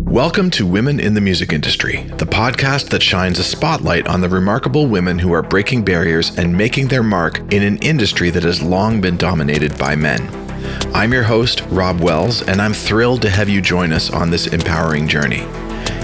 Welcome to Women in the Music Industry, the podcast that shines a spotlight on the remarkable women who are breaking barriers and making their mark in an industry that has long been dominated by men. I'm your host, Rob Wells, and I'm thrilled to have you join us on this empowering journey.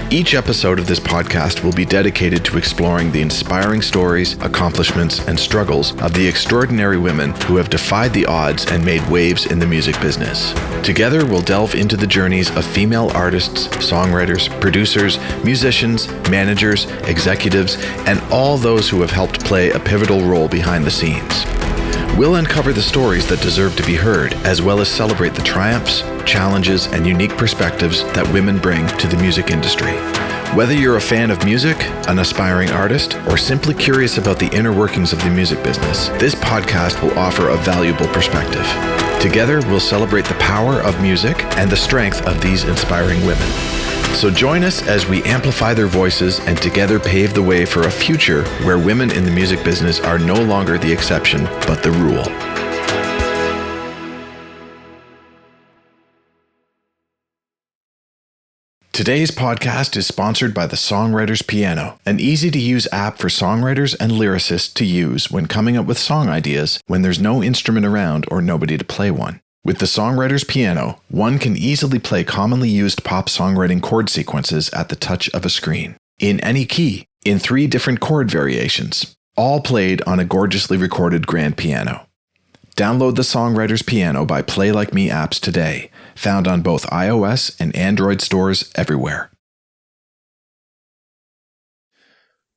Each episode of this podcast will be dedicated to exploring the inspiring stories, accomplishments, and struggles of the extraordinary women who have defied the odds and made waves in the music business. Together, we'll delve into the journeys of female artists, songwriters, producers, musicians, managers, executives, and all those who have helped play a pivotal role behind the scenes. We'll uncover the stories that deserve to be heard, as well as celebrate the triumphs, challenges, and unique perspectives that women bring to the music industry. Whether you're a fan of music, an aspiring artist, or simply curious about the inner workings of the music business, this podcast will offer a valuable perspective. Together, we'll celebrate the power of music and the strength of these inspiring women. So join us as we amplify their voices and together pave the way for a future where women in the music business are no longer the exception, but the rule. Today's podcast is sponsored by the Songwriter's Piano, an easy-to-use app for songwriters and lyricists to use when coming up with song ideas when there's no instrument around or nobody to play one. With the Songwriter's Piano, one can easily play commonly used pop songwriting chord sequences at the touch of a screen, in any key, in 3 different chord variations, all played on a gorgeously recorded grand piano. Download the Songwriter's Piano by Play Like Me apps today, found on both iOS and Android stores everywhere.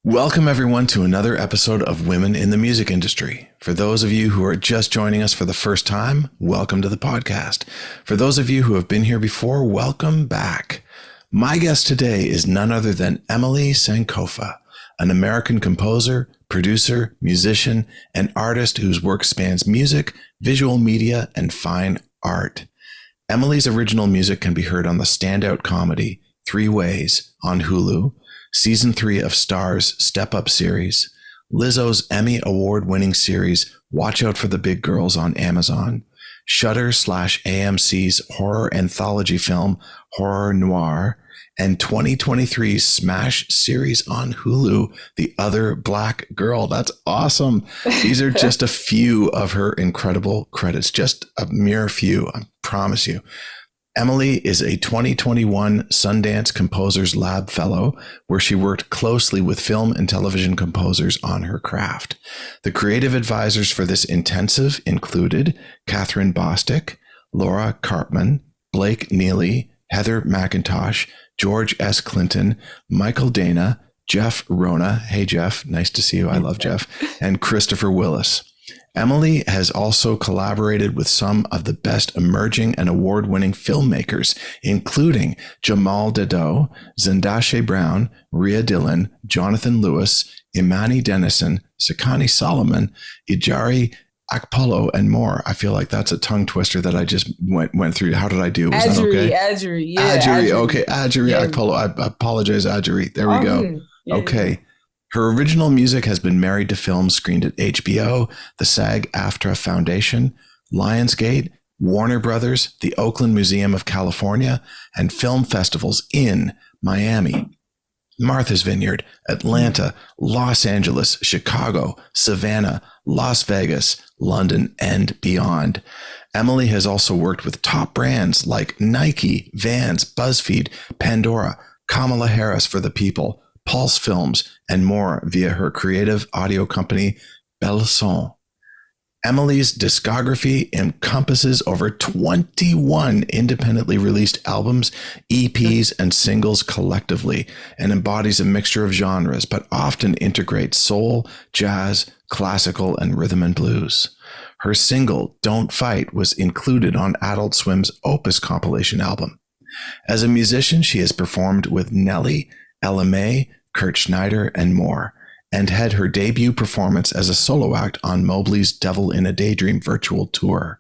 Welcome everyone to another episode of Women in the Music Industry. For those of you who are just joining us for the first time, welcome to the podcast. For those of you who have been here before, welcome back. My guest today is none other than EmmoLei Sankofa, an American composer, producer, musician, and artist whose work spans music, visual media, and fine art. EmmoLei's original music can be heard on the standout comedy 3 Ways on Hulu, Season 3 of Star's Step Up series, Lizzo's Emmy Award-winning series Watch Out for the Big Girls on Amazon, Shudder/AMC's horror anthology film Horror Noir, and 2023's smash series on Hulu, The Other Black Girl. That's awesome. These are just a few of her incredible credits, just a mere few, I promise you. EmmoLei is a 2021 Sundance Composers Lab Fellow, where she worked closely with film and television composers on her craft. The creative advisors for this intensive included Kathryn Bostic, Laura Karpman, Blake Neely, Heather McIntosh, George S. Clinton, Mychael Danna, Jeff Rona. Hey, Jeff. Nice to see you. I love Jeff. And Christopher Willis. EmmoLei has also collaborated with some of the best emerging and award-winning filmmakers, including Jamal Dedeaux, Zandashé Brown, Rhea Dillion, Jonathan Lewis, Imani Dennison, Sekani Solomon, Ajiri Akpolo, and more. I feel like that's a tongue twister that I just went through. How did I do? Was that okay? Ajiri. Okay. Ajiri Akpolo. I apologize, Ajiri. There we go. Yeah. Okay. Her original music has been married to films screened at HBO, the SAG-AFTRA Foundation, Lionsgate, Warner Brothers, the Oakland Museum of California, and film festivals in Miami, Martha's Vineyard, Atlanta, Los Angeles, Chicago, Savannah, Las Vegas, London, and beyond. EmmoLei has also worked with top brands like Nike, Vans, BuzzFeed, Pandora, Kamala Harris for the People, Pulse Films, and more via her creative audio company, Belle Son. EmmoLei's discography encompasses over 21 independently released albums, EPs, and singles collectively, and embodies a mixture of genres, but often integrates soul, jazz, classical, and rhythm and blues. Her single, Don't Fight, was included on Adult Swim's Opus compilation album. As a musician, she has performed with Neely, Ella Mai, Kurt Schneider, and more, and had her debut performance as a solo act on Mobley's Devil in a Daydream virtual tour.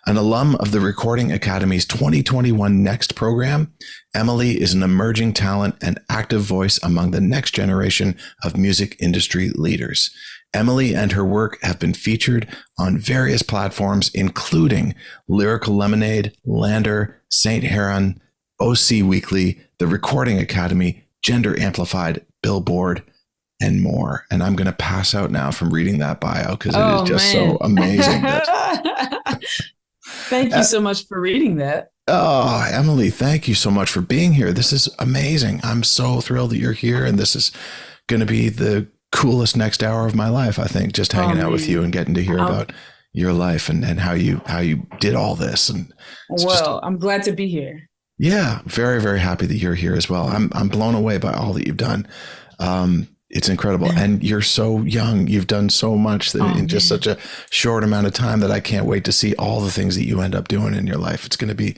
An alum of the Recording Academy's 2021 Next program, EmmoLei is an emerging talent and active voice among the next generation of music industry leaders. EmmoLei and her work have been featured on various platforms, including Lyrical Lemonade, Lander, St. Heron, OC Weekly, the Recording Academy, Gender Amplified, Billboard, and more. And I'm going to pass out now from reading that bio because it is just so amazing. Thank you so much for reading that. Oh, EmmoLei, thank you so much for being here. This is amazing. I'm so thrilled that you're here. And this is going to be the coolest next hour of my life, I think, just hanging out with you and getting to hear about your life and how you did all this. And I'm glad to be here. Yeah, very, very happy that you're here as well. I'm blown away by all that you've done. It's incredible. And you're so young. You've done so much in just such a short amount of time that I can't wait to see all the things that you end up doing in your life. It's going to be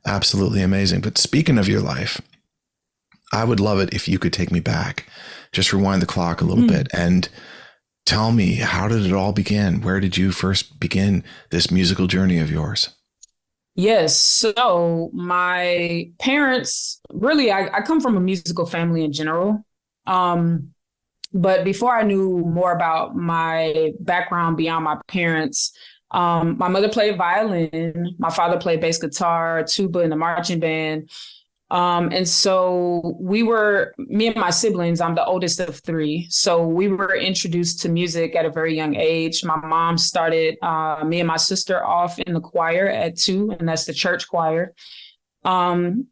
absolutely amazing. But speaking of your life, I would love it if you could take me back, just rewind the clock a little bit and tell me, how did it all begin? Where did you first begin this musical journey of yours? Yes. So my parents, really, I come from a musical family in general. But before I knew more about my background beyond my parents, my mother played violin. My father played bass guitar, tuba in the marching band. And so me and my siblings, I'm the oldest of three. So we were introduced to music at a very young age. My mom started me and my sister off in the choir at 2, and that's the church choir. And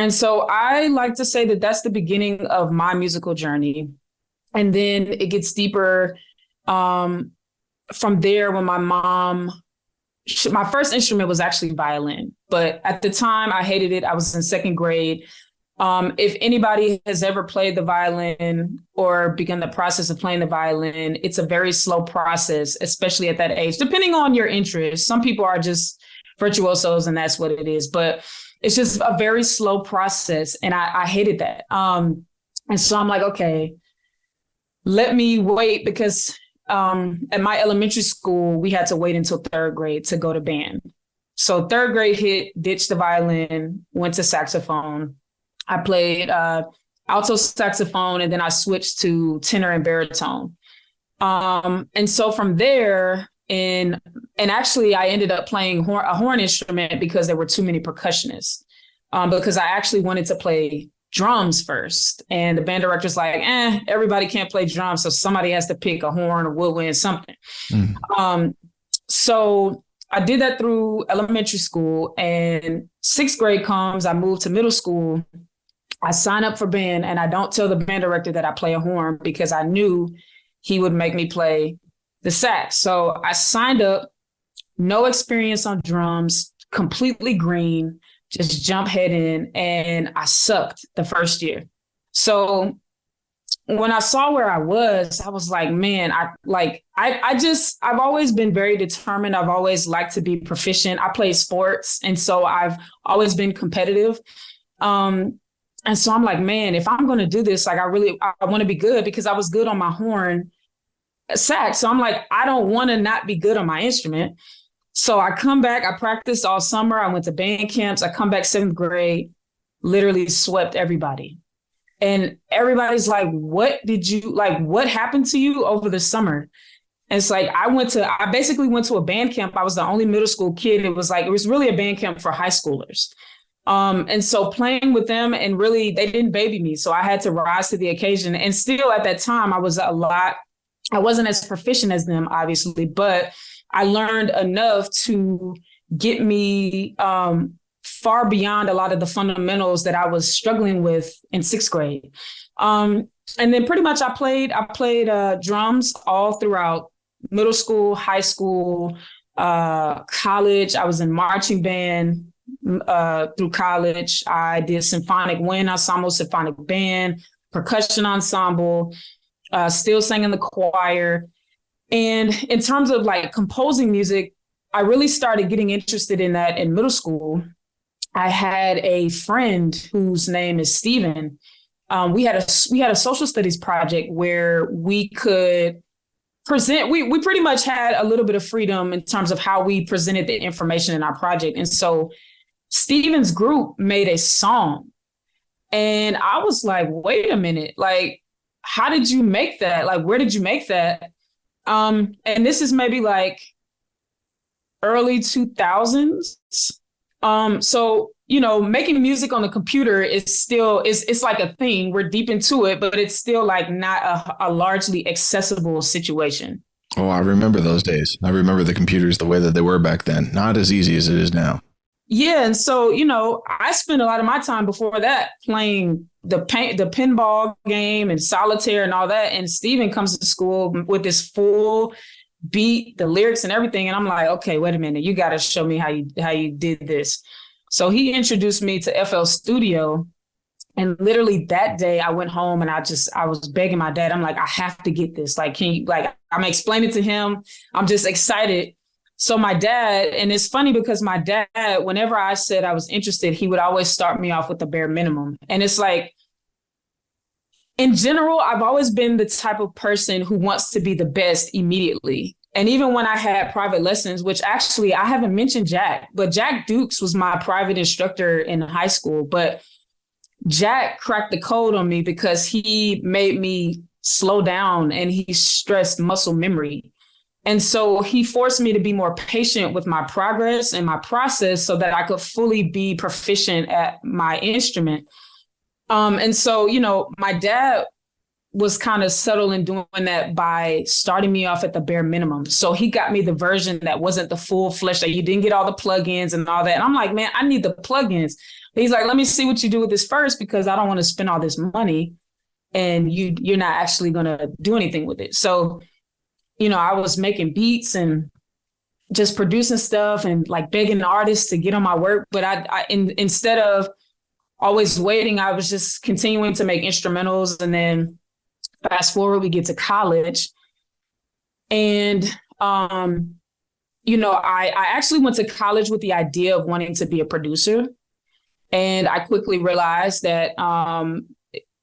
so I like to say that that's the beginning of my musical journey. And then it gets deeper from there when my first instrument was actually violin, but at the time I hated it. I was in 2nd grade. If anybody has ever played the violin or begun the process of playing the violin, it's a very slow process, especially at that age, depending on your interest. Some people are just virtuosos and that's what it is, but it's just a very slow process. And I hated that. And so I'm like, okay, let me wait, because at my elementary school, we had to wait until 3rd grade to go to band. So 3rd grade hit, ditched the violin, went to saxophone. I played alto saxophone, and then I switched to tenor and baritone. And so from there, and actually I ended up playing a horn instrument because there were too many percussionists, because I actually wanted to play drums first. And the band director's like, everybody can't play drums, so somebody has to pick a horn or woodwind, something. So I did that through elementary school, and 6th grade comes, I moved to middle school. I sign up for band, and I don't tell the band director that I play a horn because I knew he would make me play the sax. So I signed up, no experience on drums, completely green, just jump head in, and I sucked the first year. So when I saw where I was like, man, I've always been very determined. I've always liked to be proficient. I play sports, and so I've always been competitive. And so I'm like, man, if I'm going to do this, like I want to be good, because I was good on my horn sax. So I'm like, I don't want to not be good on my instrument. So I come back, I practiced all summer. I went to band camps. I come back 7th grade, literally swept everybody. And everybody's like, what happened to you over the summer? And it's like, I basically went to a band camp. I was the only middle school kid. It was really a band camp for high schoolers. And so playing with them, and really they didn't baby me. So I had to rise to the occasion. And still at that time, I wasn't as proficient as them, obviously, but I learned enough to get me far beyond a lot of the fundamentals that I was struggling with in 6th grade. And then pretty much I played drums all throughout middle school, high school, college. I was in marching band through college. I did symphonic wind ensemble, symphonic band, percussion ensemble, still sang in the choir. And in terms of like composing music, I really started getting interested in that in middle school. I had a friend whose name is Steven. We had a social studies project where we could present. We pretty much had a little bit of freedom in terms of how we presented the information in our project. And so Steven's group made a song. And I was like, wait a minute, like, how did you make that? Like, where did you make that? And this is maybe like early 2000s. So making music on the computer is still, it's like a thing. We're deep into it, but it's still like not a largely accessible situation. Oh, I remember those days. I remember the computers the way that they were back then. Not as easy as it is now. Yeah. And so, I spent a lot of my time before that playing the pinball game and solitaire and all that. And Steven comes to school with this full beat, the lyrics and everything. And I'm like, okay, wait a minute. You got to show me how you did this. So he introduced me to FL Studio. And literally that day I went home and I was begging my dad. I'm like, I have to get this. Like, I'm explaining to him. I'm just excited. So my dad, and it's funny because my dad, whenever I said I was interested, he would always start me off with the bare minimum. And it's like, in general, I've always been the type of person who wants to be the best immediately. And even when I had private lessons, which actually I haven't mentioned Jack, but Jack Dukes was my private instructor in high school. But Jack cracked the code on me because he made me slow down and he stressed muscle memory. And so he forced me to be more patient with my progress and my process so that I could fully be proficient at my instrument. And so, my dad was kind of subtle in doing that by starting me off at the bare minimum. So he got me the version that wasn't the full fledged, that you didn't get all the plugins and all that. And I'm like, man, I need the plugins. He's like, let me see what you do with this first, because I don't want to spend all this money and you're not actually going to do anything with it. So, I was making beats and just producing stuff and like begging the artists to get on my work. But instead of always waiting, I was just continuing to make instrumentals. And then fast forward, we get to college. And, I actually went to college with the idea of wanting to be a producer. And I quickly realized that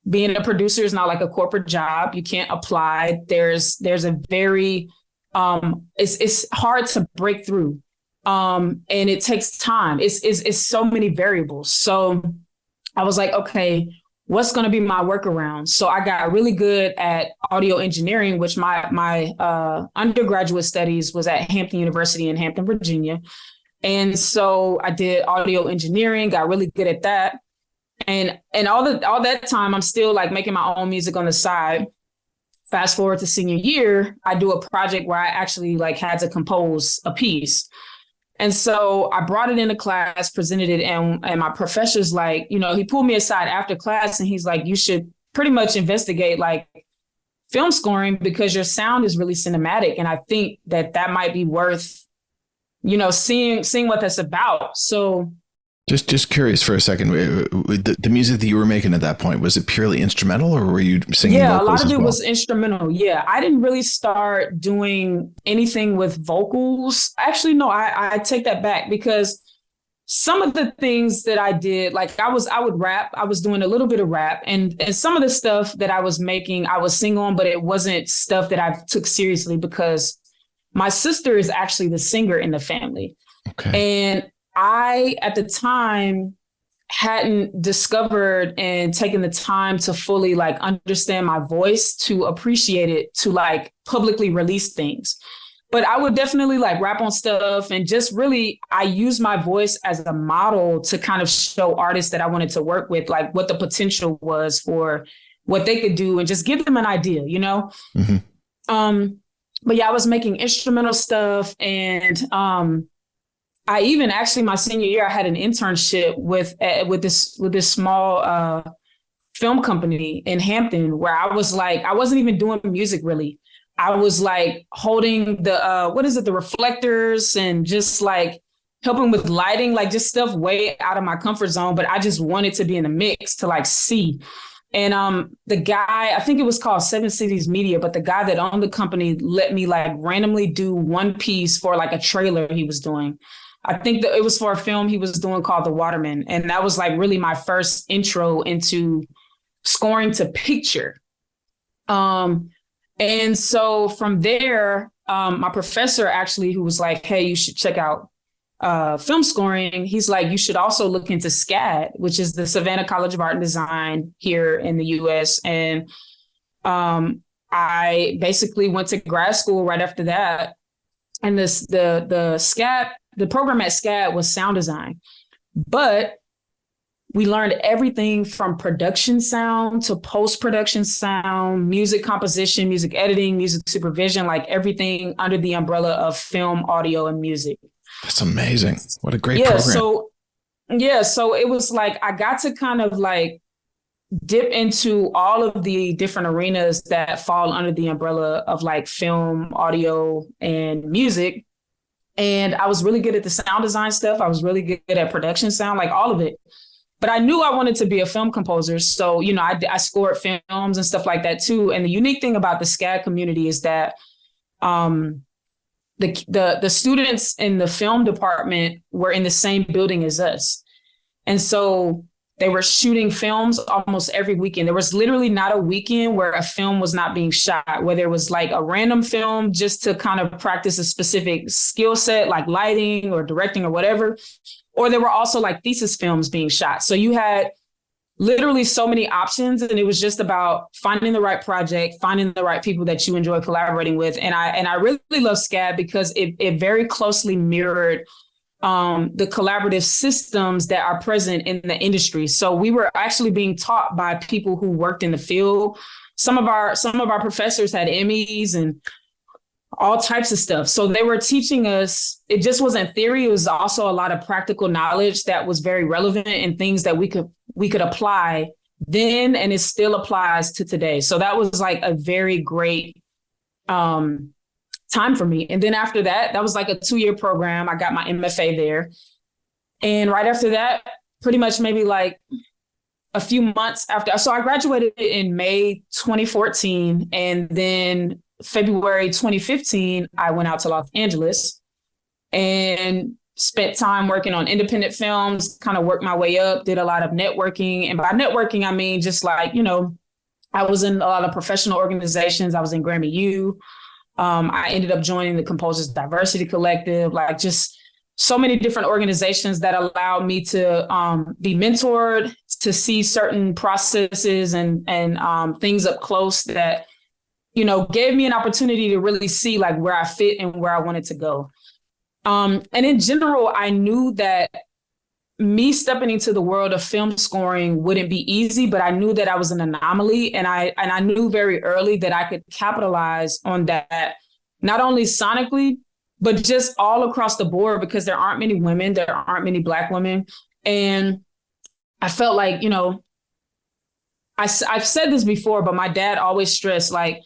being a producer is not like a corporate job. You can't apply. There's a very, it's hard to break through. And it takes time. It's so many variables. So I was like, okay, what's going to be my workaround? So I got really good at audio engineering, which my undergraduate studies was at Hampton University in Hampton, Virginia. And so I did audio engineering, got really good at that. And all that time, I'm still like making my own music on the side. Fast forward to senior year, I do a project where I actually like had to compose a piece. And so I brought it into class, presented it, and my professor's like, he pulled me aside after class and he's like, you should pretty much investigate like film scoring because your sound is really cinematic. And I think that might be worth, seeing what that's about. So Just curious for a second, the music that you were making at that point, was it purely instrumental or were you singing vocals? Yeah, a lot of as it well? was instrumental. Yeah, I didn't really start doing anything with vocals. Actually, no, I take that back because some of the things that I did, like I would rap, I was doing a little bit of rap and some of the stuff that I was making, I would sing on, but it wasn't stuff that I took seriously because my sister is actually the singer in the family. Okay. And I, at the time, hadn't discovered and taken the time to fully like understand my voice, to appreciate it, to like publicly release things. But I would definitely like rap on stuff and just really, I use my voice as a model to kind of show artists that I wanted to work with, like what the potential was for what they could do and just give them an idea, Mm-hmm. But yeah, I was making instrumental stuff and, I even actually my senior year, I had an internship with this small film company in Hampton where I was like, I wasn't even doing music really. I was like holding the reflectors and just like helping with lighting, like just stuff way out of my comfort zone. But I just wanted to be in the mix to like see. And the guy, I think it was called Seven Cities Media, but the guy that owned the company let me like randomly do one piece for like a trailer he was doing. I think that it was for a film he was doing called The Waterman. And that was like really my first intro into scoring to picture. And so from there, my professor actually, who was like, hey, you should check out film scoring. He's like, you should also look into SCAD, which is the Savannah College of Art and Design here in the US. And I basically went to grad school right after that. And the SCAD, the program at SCAD was sound design. But we learned everything from production sound to post-production sound, music composition, music editing, music supervision, like everything under the umbrella of film, audio, and music. That's amazing. What a great program. So it was like I got to kind of like dip into all of the different arenas that fall under the umbrella of like film, audio, and music. And I was really good at the sound design stuff. I was really good at production sound, like all of it. But I knew I wanted to be a film composer. So, you know, I scored films and stuff like that too. And the unique thing about the SCAD community is that the students in the film department were in the same building as us. And so they were shooting films almost every weekend. There was literally not a weekend where a film was not being shot, whether it was like a random film just to kind of practice a specific skill set, like lighting or directing or whatever. Or there were also like thesis films being shot. So you had literally so many options, and it was just about finding the right project, finding the right people that you enjoy collaborating with. And I really love SCAD because it very closely mirrored the collaborative systems that are present in the industry. So we were actually being taught by people who worked in the field. Some of our professors had Emmys and all types of stuff. So they were teaching us, it just wasn't theory. It was also a lot of practical knowledge that was very relevant and things that we could apply then, and it still applies to today. So that was like a very great time for me. And then after that, that was like a 2-year program. I got my MFA there. And right after that, pretty much maybe like a few months after, so I graduated in May 2014, and then February 2015, I went out to Los Angeles and spent time working on independent films, kind of worked my way up, did a lot of networking. And by networking, I mean, just like, you know, I was in a lot of professional organizations. I was in Grammy U. I ended up joining the Composers Diversity Collective, like just so many different organizations that allowed me to be mentored, to see certain processes and things up close that, you know, gave me an opportunity to really see like where I fit and where I wanted to go. And in general, I knew that me stepping into the world of film scoring wouldn't be easy, but I knew that I was an anomaly. And I knew very early that I could capitalize on that, not only sonically, but just all across the board, because there aren't many women, there aren't many Black women. And I felt like, you know, I've said this before, but my dad always stressed, like,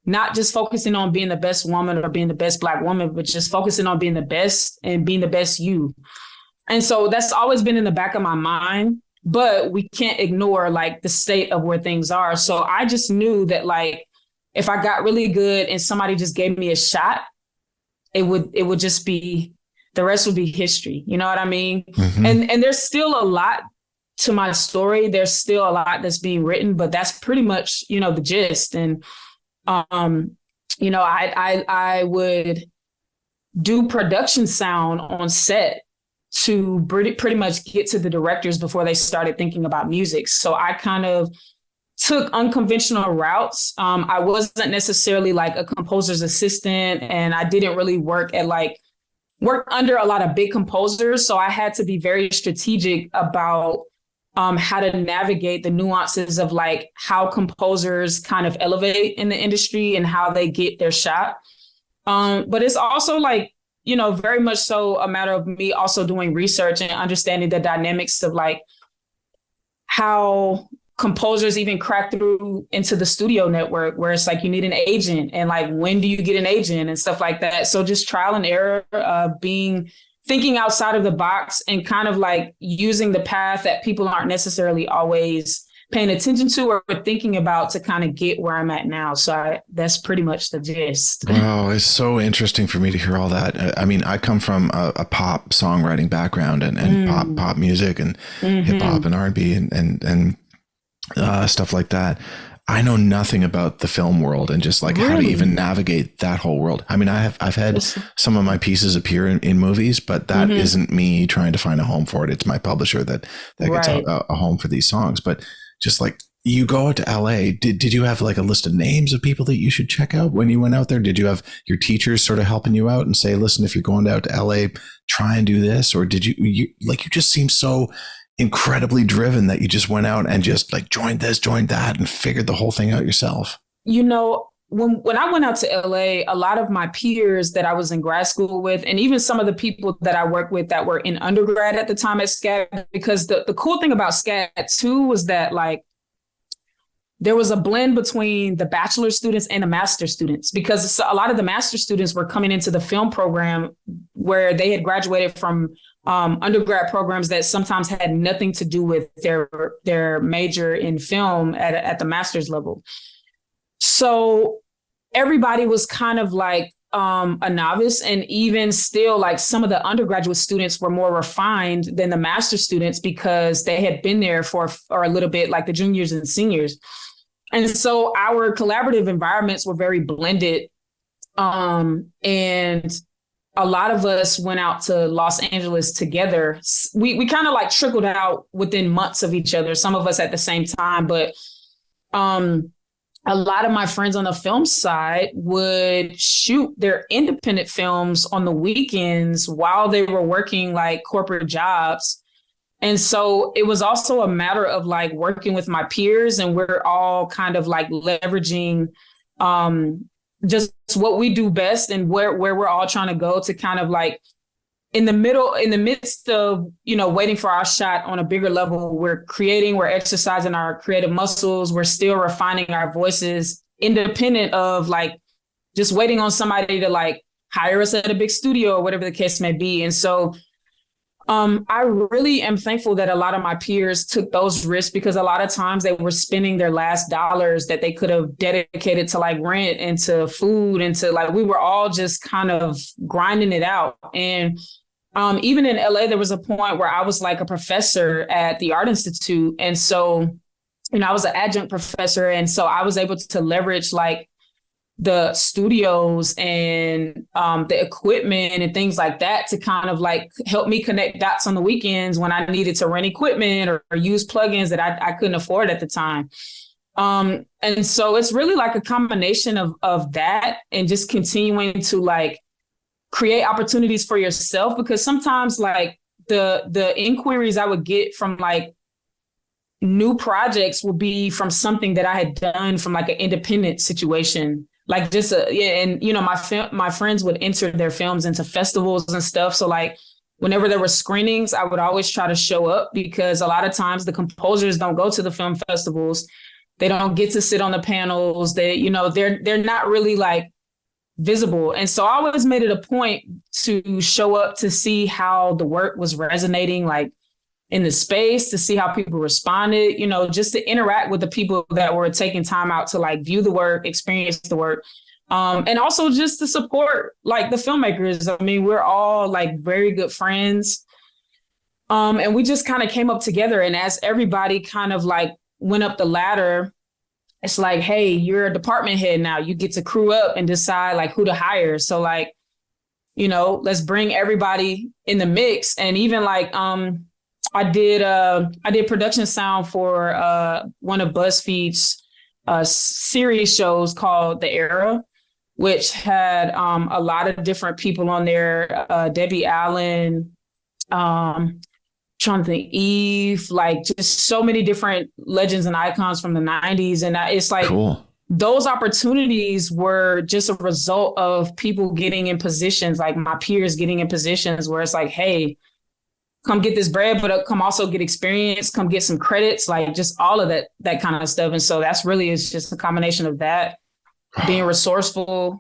not just focusing on being the best woman or being the best Black woman, but just focusing on being the best and being the best you. And so that's always been in the back of my mind, but we can't ignore like the state of where things are. So I just knew that like, if I got really good and somebody just gave me a shot, it would just be, the rest would be history. You know what I mean? Mm-hmm. And there's still a lot to my story. There's still a lot that's being written, but that's pretty much, you know, the gist. And you know, I would do production sound on set to pretty much get to the directors before they started thinking about music. So I kind of took unconventional routes. I wasn't necessarily like a composer's assistant, and I didn't really work under a lot of big composers. So I had to be very strategic about how to navigate the nuances of like how composers kind of elevate in the industry and how they get their shot. But it's also like, you know, very much so a matter of me also doing research and understanding the dynamics of like how composers even crack through into the studio network, where it's like you need an agent, and like when do you get an agent and stuff like that. So just trial and error, thinking outside of the box and kind of like using the path that people aren't necessarily always paying attention to or thinking about to kind of get where I'm at now. So that's pretty much the gist. Wow, it's so interesting for me to hear all that. I mean, I come from a pop songwriting background and pop music and hip hop and R&B and stuff like that. I know nothing about the film world and just like how to even navigate that whole world. I mean, I've had some of my pieces appear in movies, but that isn't me trying to find a home for it. It's my publisher that gets a home for these songs. But just like you go out to LA, did you have like a list of names of people that you should check out when you went out there? Did you have your teachers sort of helping you out and say, listen, if you're going out to LA, try and do this? Or did you just seem so incredibly driven that you just went out and just like joined this, joined that, and figured the whole thing out yourself? You know, when I went out to LA, a lot of my peers that I was in grad school with, and even some of the people that I worked with that were in undergrad at the time at SCAD, because the cool thing about SCAD too was that like there was a blend between the bachelor students and the master students, because a lot of the master students were coming into the film program where they had graduated from undergrad programs that sometimes had nothing to do with their major in film at the master's level. So everybody was kind of like a novice, and even still, like some of the undergraduate students were more refined than the master students because they had been there for a little bit, like the juniors and seniors. And so our collaborative environments were very blended. And a lot of us went out to Los Angeles together. We kind of like trickled out within months of each other, some of us at the same time. But a lot of my friends on the film side would shoot their independent films on the weekends while they were working like corporate jobs. And so it was also a matter of like working with my peers, and we're all kind of like leveraging just what we do best and where we're all trying to go to kind of like in the midst of, you know, waiting for our shot on a bigger level. We're exercising our creative muscles. We're still refining our voices independent of like just waiting on somebody to like hire us at a big studio or whatever the case may be. And so I really am thankful that a lot of my peers took those risks, because a lot of times they were spending their last dollars that they could have dedicated to like rent and to food and to like, we were all just kind of grinding it out. And even in LA, there was a point where I was like a professor at the Art Institute. And so, you know, I was an adjunct professor. And so I was able to leverage like the studios and the equipment and things like that to kind of like help me connect dots on the weekends when I needed to rent equipment or use plugins that I couldn't afford at the time. And so it's really like a combination of that and just continuing to like create opportunities for yourself, because sometimes like the inquiries I would get from like new projects will be from something that I had done from like an independent situation. Like just, and you know, my friends would enter their films into festivals and stuff. So like whenever there were screenings, I would always try to show up, because a lot of times the composers don't go to the film festivals. They don't get to sit on the panels. They, you know, they're not really like visible. And so I always made it a point to show up to see how the work was resonating, like in the space, to see how people responded, you know, just to interact with the people that were taking time out to like view the work, experience the work. And also just to support like the filmmakers. I mean, we're all like very good friends. And we just kind of came up together. And as everybody kind of like went up the ladder, it's like, hey, you're a department head now. You get to crew up and decide like who to hire. So like, you know, let's bring everybody in the mix. And even like, I did production sound for one of BuzzFeed's series shows called The Era, which had a lot of different people on there. Debbie Allen, trying to think, Eve, like just so many different legends and icons from the 90s. And it's like, cool. Those opportunities were just a result of people getting in positions, like my peers getting in positions where it's like, hey, come get this bread, but come also get experience, come get some credits, like just all of that kind of stuff. And so that's really, it's just a combination of that, being resourceful,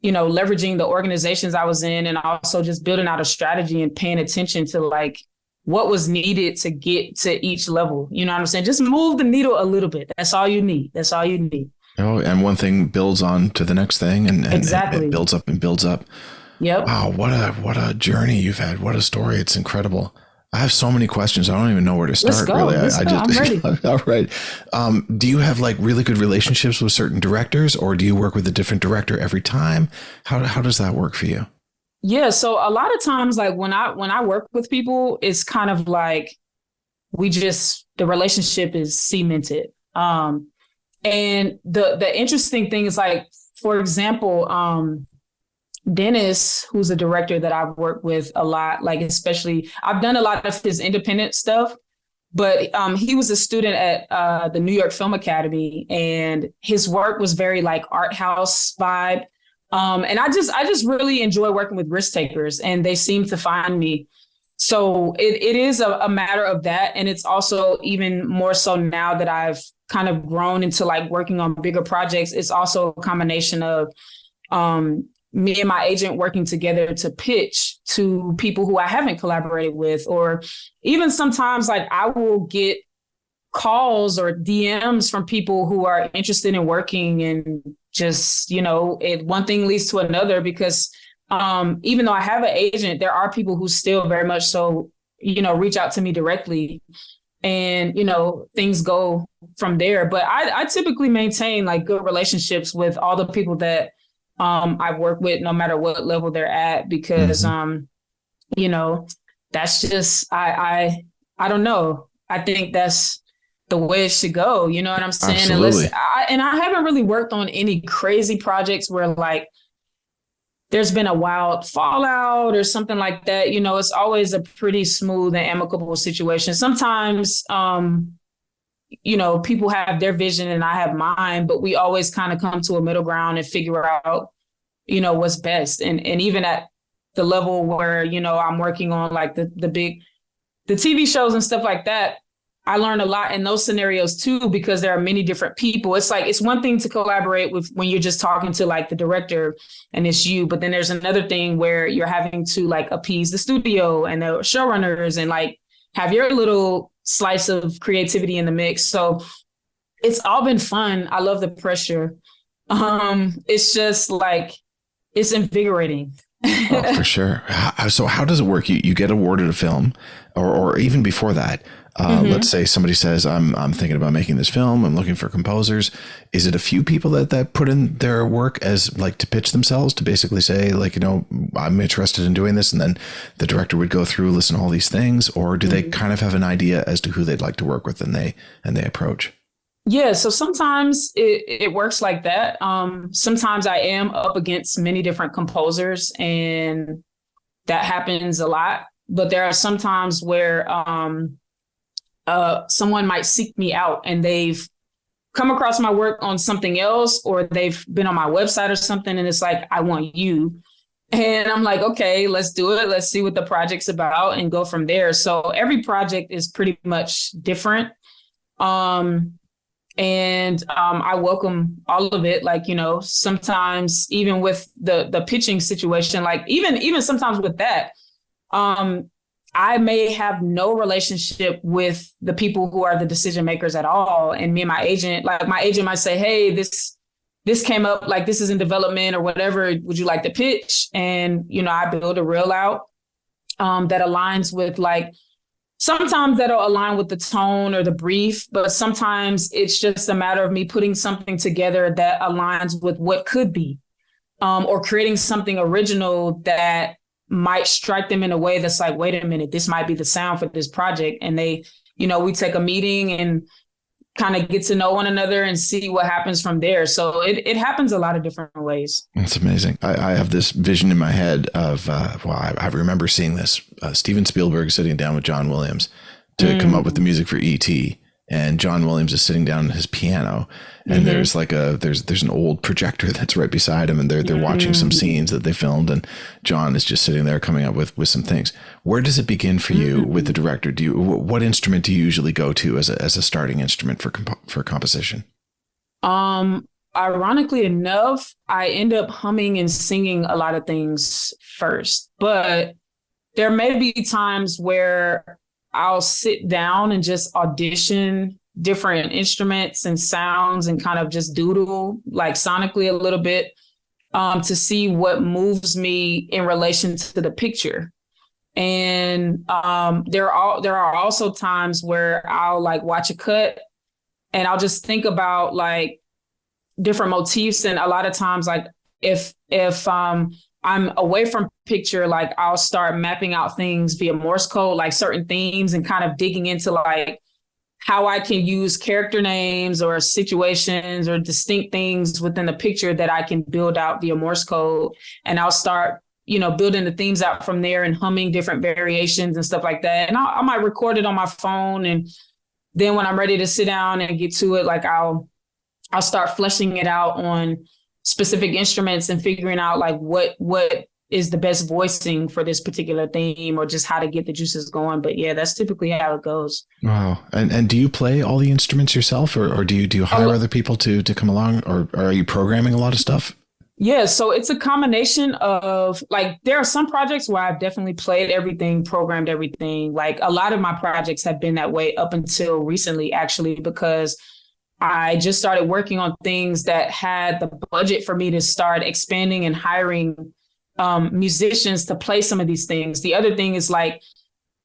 you know, leveraging the organizations I was in, and also just building out a strategy and paying attention to like what was needed to get to each level. You know what I'm saying? Just move the needle a little bit. That's all you need. That's all you need. Oh, and one thing builds on to the next thing, and exactly. And it builds up and builds up. Yep. Wow, what a journey you've had. What a story. It's incredible. I have so many questions. I don't even know where to start. Let's go. Really. Let's go. I'm ready. All right. Do you have like really good relationships with certain directors, or do you work with a different director every time? How does that work for you? Yeah. So a lot of times, like when I work with people, it's kind of like the relationship is cemented. And the interesting thing is like, for example, Dennis, who's a director that I've worked with a lot, like especially I've done a lot of his independent stuff, but he was a student at the New York Film Academy, and his work was very like art house vibe. And I just really enjoy working with risk takers, and they seem to find me. So it is a matter of that. And it's also even more so now that I've kind of grown into like working on bigger projects. It's also a combination of me and my agent working together to pitch to people who I haven't collaborated with, or even sometimes like I will get calls or DMs from people who are interested in working, and just, one thing leads to another, because even though I have an agent, there are people who still very much so, reach out to me directly, and, things go from there. But I typically maintain like good relationships with all the people that I've worked with, no matter what level they're at, because, that's just, I don't know. I think that's the way it should go. You know what I'm saying? Absolutely. And I haven't really worked on any crazy projects where like there's been a wild fallout or something like that. It's always a pretty smooth and amicable situation. Sometimes, people have their vision and I have mine, but we always kind of come to a middle ground and figure out, what's best. And even at the level where, I'm working on like the TV shows and stuff like that, I learn a lot in those scenarios too, because there are many different people. It's like, it's one thing to collaborate with when you're just talking to like the director and it's you, but then there's another thing where you're having to like appease the studio and the showrunners and like have your little slice of creativity in the mix. So it's all been fun. I love the pressure. It's just like, it's invigorating. Oh, for sure. So how does it work? You get awarded a film, or even before that, let's say somebody says, I'm thinking about making this film. I'm looking for composers. Is it a few people that put in their work as like to pitch themselves, to basically say like, I'm interested in doing this, and then the director would go through, listen to all these things, or do they kind of have an idea as to who they'd like to work with, and they approach? Yeah, so sometimes it works like that. Sometimes I am up against many different composers, and that happens a lot. But there are some times where someone might seek me out and they've come across my work on something else, or they've been on my website or something, and it's like, I want you. And I'm like, okay, let's do it. Let's see what the project's about and go from there. So every project is pretty much different. And I welcome all of it. Like, sometimes even with the pitching situation, like even sometimes with that, I may have no relationship with the people who are the decision makers at all. And me and my agent might say, hey, this came up, like this is in development or whatever. Would you like to pitch? And, I build a reel out that aligns with like, sometimes that'll align with the tone or the brief, but sometimes it's just a matter of me putting something together that aligns with what could be, or creating something original that might strike them in a way that's like, wait a minute, this might be the sound for this project. And they, we take a meeting and kind of get to know one another and see what happens from there. So it happens a lot of different ways. It's amazing. I have this vision in my head of, I remember seeing this, Steven Spielberg sitting down with John Williams to come up with the music for E.T. And John Williams is sitting down at his piano, and there's like there's an old projector that's right beside him, and they're watching some scenes that they filmed, and John is just sitting there coming up with some things. Where does it begin for you with the director? What instrument do you usually go to as a starting instrument for composition? Ironically enough, I end up humming and singing a lot of things first, but there may be times where I'll sit down and just audition different instruments and sounds and kind of just doodle like sonically a little bit to see what moves me in relation to the picture. And there are also times where I'll like watch a cut and I'll just think about like different motifs. And a lot of times, like if I'm away from picture, like I'll start mapping out things via Morse code, like certain themes, and kind of digging into like how I can use character names or situations or distinct things within the picture that I can build out via Morse code. And I'll start, building the themes out from there and humming different variations and stuff like that. And I might record it on my phone. And then when I'm ready to sit down and get to it, like I'll start fleshing it out on specific instruments and figuring out like what is the best voicing for this particular theme, or just how to get the juices going. But yeah, that's typically how it goes. Wow. And do you play all the instruments yourself, or do you hire other people to come along, or are you programming a lot of stuff? Yeah, so it's a combination of, like, there are some projects where I've definitely played everything, programmed everything. Like, a lot of my projects have been that way up until recently, actually, because I just started working on things that had the budget for me to start expanding and hiring musicians to play some of these things. The other thing is, like,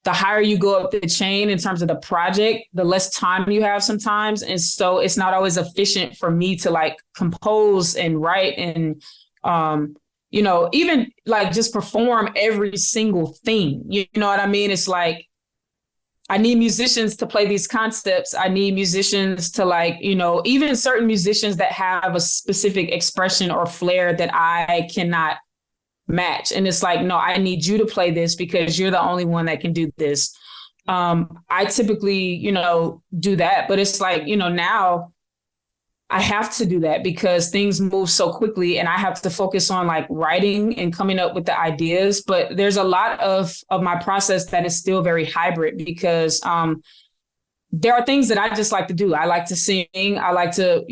the higher you go up the chain in terms of the project, the less time you have sometimes. And so it's not always efficient for me to like compose and write and, even like just perform every single thing. You know what I mean? It's like, I need musicians to play these concepts. I need musicians to like, even certain musicians that have a specific expression or flair that I cannot match. And it's like, no, I need you to play this because you're the only one that can do this. I typically, do that, but it's like, now I have to do that because things move so quickly and I have to focus on like writing and coming up with the ideas. But there's a lot of my process that is still very hybrid because there are things that I just like to do. I like to sing. I like to,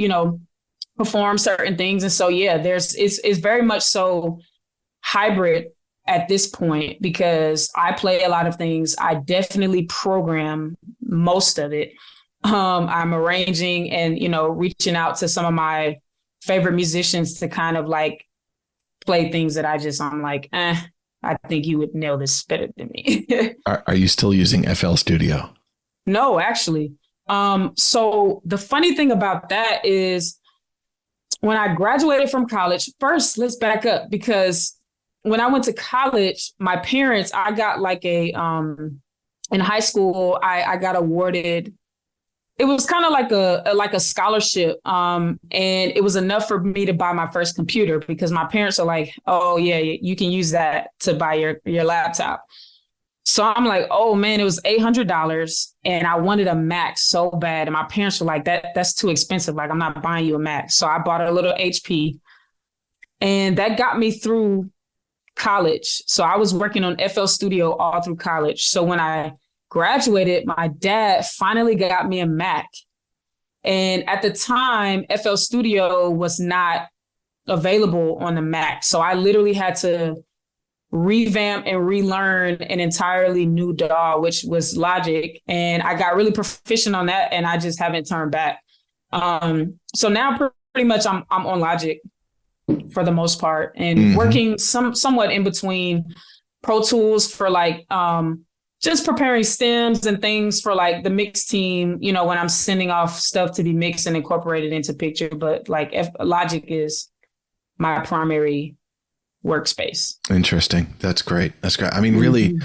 perform certain things. And so, yeah, it's very much so hybrid at this point because I play a lot of things. I definitely program most of it. I'm arranging and, reaching out to some of my favorite musicians to kind of like play things that I'm like, I think you would nail this better than me. Are you still using FL Studio? No, actually. So the funny thing about that is when I graduated from college, first, let's back up because when I went to college, my parents, I got like in high school, I got awarded. It was kind of like a scholarship. And it was enough for me to buy my first computer because my parents are like, oh yeah, you can use that to buy your laptop. So I'm like, oh man, it was $800 and I wanted a Mac so bad. And my parents were like, that's too expensive. Like, I'm not buying you a Mac. So I bought a little HP and that got me through college. So I was working on FL Studio all through college. So when I graduated, my dad finally got me a Mac. And at the time, FL Studio was not available on the Mac. So I literally had to revamp and relearn an entirely new DAW, which was Logic. And I got really proficient on that and I just haven't turned back. So now pretty much I'm on Logic for the most part and working somewhat in between Pro Tools for like just preparing stems and things for like the mix team, when I'm sending off stuff to be mixed and incorporated into picture. But like Logic is my primary workspace. Interesting. That's great. I mean, really,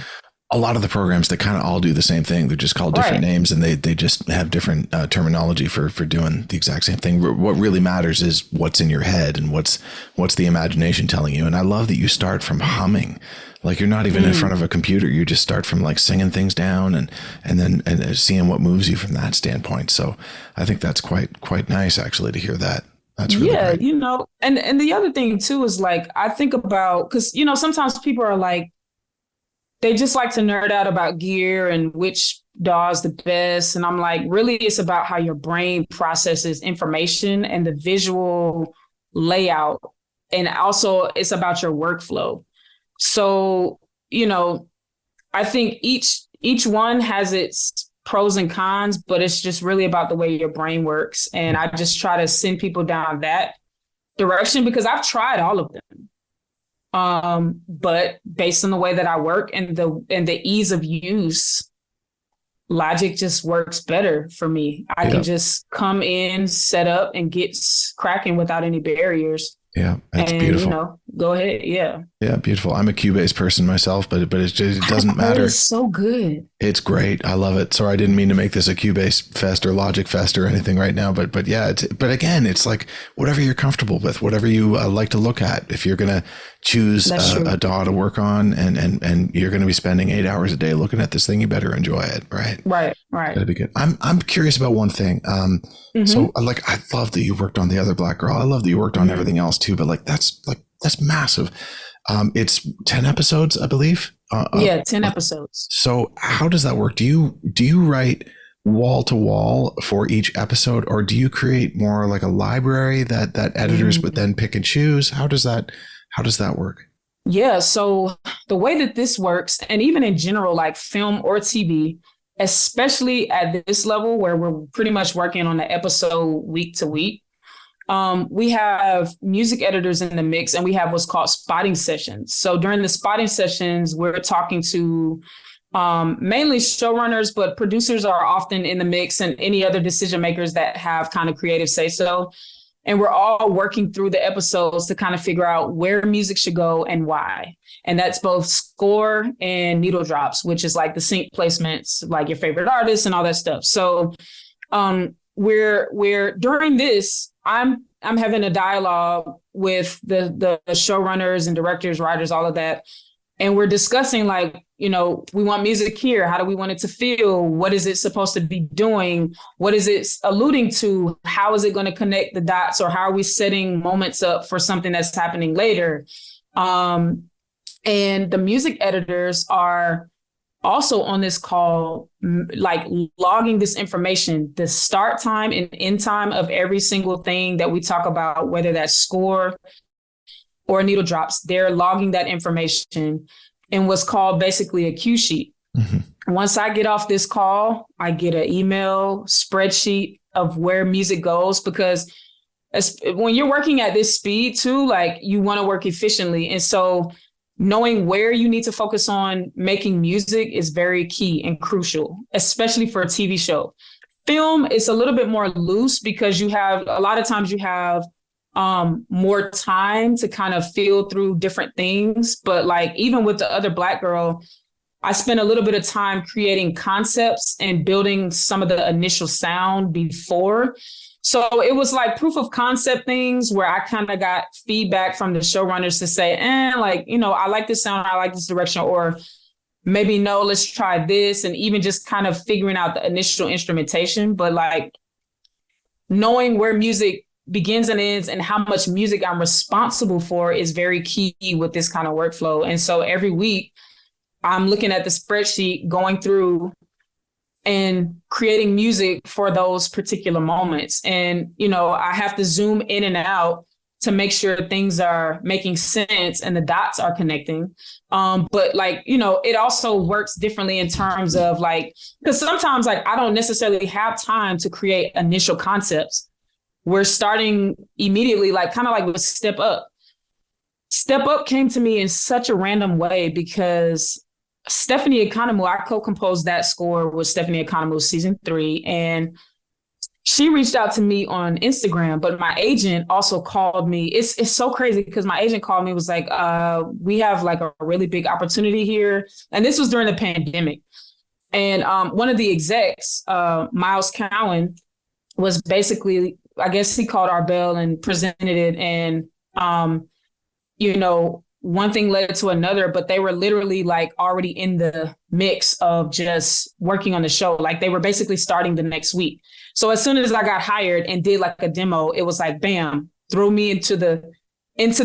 a lot of the programs that kind of all do the same thing. They're just called different names and they just have different terminology for doing the exact same thing. What really matters is what's in your head and what's the imagination telling you. And I love that you start from humming. Like you're not even in front of a computer. You just start from like singing things down and then seeing what moves you from that standpoint. So I think that's quite nice actually to hear that. That's really great. And the other thing too is like, I think about, cause sometimes people are like, they just like to nerd out about gear and which DAW is the best. And I'm like, really, it's about how your brain processes information and the visual layout. And also it's about your workflow. So, I think each one has its pros and cons, but it's just really about the way your brain works. And I just try to send people down that direction because I've tried all of them. But based on the way that I work and the ease of use, Logic just works better for me. I can just come in, set up and get cracking without any barriers. Yeah, that's beautiful. go ahead. Yeah. Yeah, beautiful. I'm a Cubase person myself, but it doesn't matter. It's so good. It's great. I love it. Sorry, I didn't mean to make this a Cubase fest or Logic fest or anything right now, but yeah, but again, it's like whatever you're comfortable with, whatever you like to look at. If you're gonna choose a DAW to work on, and you're gonna be spending 8 hours a day looking at this thing, you better enjoy it, right? Right. That'd be good. I'm curious about one thing. So like, I love that you worked on The Other Black Girl. I love that you worked on everything else too, but that's massive. It's 10 episodes, I believe. 10 episodes. So how does that work? Do you write wall to wall for each episode, or do you create more like a library that editors would then pick and choose? How does that work? Yeah. So the way that this works, and even in general, like film or TV, especially at this level where we're pretty much working on the episode week to week, we have music editors in the mix, and we have what's called spotting sessions. So during the spotting sessions, we're talking to mainly showrunners, but producers are often in the mix, and any other decision makers that have kind of creative say so. And we're all working through the episodes to kind of figure out where music should go and why. And that's both score and needle drops, which is like the sync placements, like your favorite artists and all that stuff. So we're during this, I'm having a dialogue with the showrunners and directors, writers, all of that. And we're discussing, like, we want music here. How do we want it to feel? What is it supposed to be doing? What is it alluding to? How is it going to connect the dots? Or how are we setting moments up for something that's happening later? And the music editors are also on this call, like logging this information, the start time and end time of every single thing that we talk about, whether that's score or needle drops. They're logging that information in what's called basically a cue sheet. Once I get off this call, I get an email spreadsheet of where music goes, because when you're working at this speed too, like, you want to work efficiently. And so knowing where you need to focus on making music is very key and crucial, especially for a TV show. Film is a little bit more loose because a lot of times you have more time to kind of feel through different things. But like, even with The Other Black Girl, I spent a little bit of time creating concepts and building some of the initial sound before. So it was like proof of concept things where I kind of got feedback from the showrunners to say, I like this sound, I like this direction, or maybe no, let's try this. And even just kind of figuring out the initial instrumentation, but like knowing where music begins and ends and how much music I'm responsible for is very key with this kind of workflow. And so every week I'm looking at the spreadsheet, going through and creating music for those particular moments. And, I have to zoom in and out to make sure things are making sense and the dots are connecting. But like, it also works differently in terms of like, because sometimes like I don't necessarily have time to create initial concepts. We're starting immediately, like kind of like with Step Up. Step Up came to me in such a random way because Stephanie Economou, I co-composed that score with Stephanie Economou season 3. And she reached out to me on Instagram, but my agent also called me. It's so crazy because my agent called me, was like, we have like a really big opportunity here. And this was during the pandemic. And one of the execs, Miles Cowan, was basically, I guess he called our bell and presented it. And, one thing led to another, but they were literally like already in the mix of just working on the show. Like they were basically starting the next week. So as soon as I got hired and did like a demo, it was like, bam, throw me into the